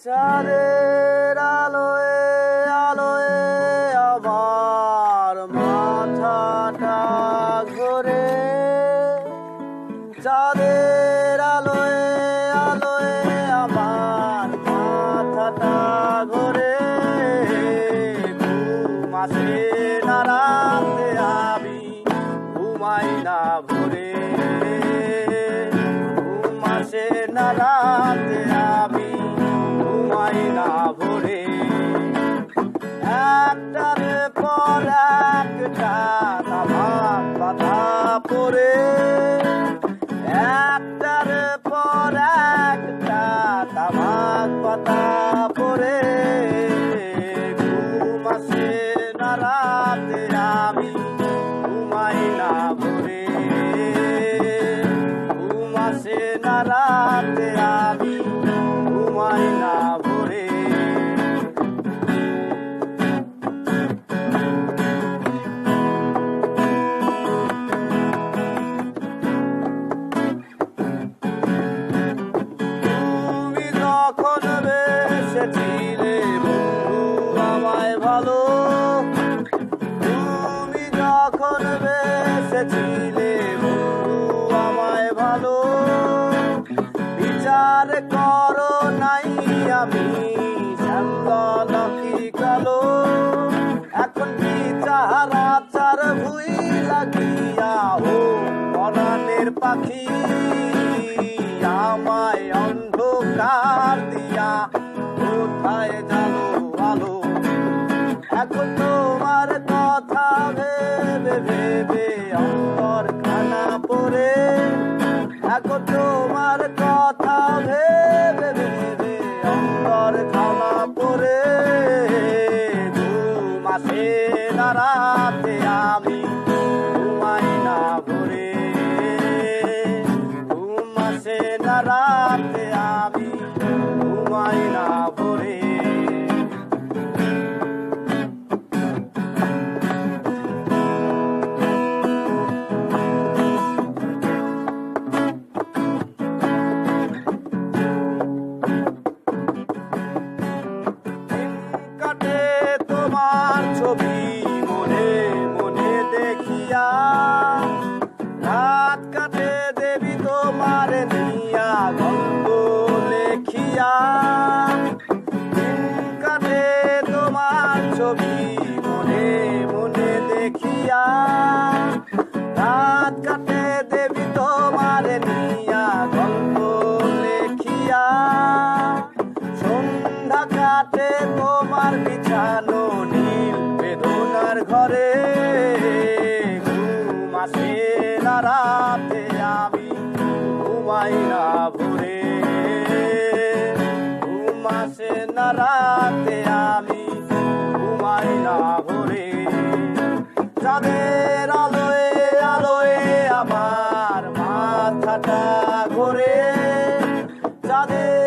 চাঁদের আলোয় আলোয় আমার মাথাটা ঘোরে। চাঁদের আলোয় আলোয় আমার মাথাটা ঘোরে। ঘুম আসে না রাতে আমি ঘুমাই না ভোরে। ঘুম আসে না রাতে আমি ঘুমাই না ভোরে। একটার পর একটা তামাক পাতা পড়ে। একটার পর একটা তামাক পাতা পড়ে। ঘুম আসে না রাতে আমি ঘুমাই না ভোরে। ঘুম আসে না রাতে আমি ঘুমাই না ভোরে। তুমি যখন বেসেছিলে বন্ধু আমায় ভালো। তুমি যখন বেসেছিলে বন্ধু আমায় ভালো। বিচার করো নাই আমি শ্যামল কি কালো। এখন বিচার আচার ভুই লাগিয়া ও পরাণের পাখি আমায় অন্ধকার দিয়া কোথায় জানো আলো। এখন তোমার কথা ভেবে ভেবে অন্তর খানা পড়ে। এখন তোমার কথা ভেবে ভেবে অন্তর খানা পড়ে। ঘুম আসে না রাতে আমি ঘুমাই না ভোরে। ঘুম আসে না রাতে আমি ঘুমাই না ভোরে। কাটে তোমার ছবি মনে মনে দেখিয়া। রাত কাটে দেবী তোমার নিয়া গল্প লেখিয়া। কাটে তোমার ছবি মনে মনে দেখিয়া। রাত কাটে দেবী তোমার নিয়া গল্প লেখিয়া। সন্ধ্যা কাটে তোমার বিছানো নীল বেদনার ঘরে। ঘুম আসে না রাতে আমি ঘুমাই না ভোরে। ঘুম আসে না রাতে আমি ঘুমাই না ভোরে। চাঁদের আলোয় আলোয় আমার মাথাটা ঘোরে। চাঁদের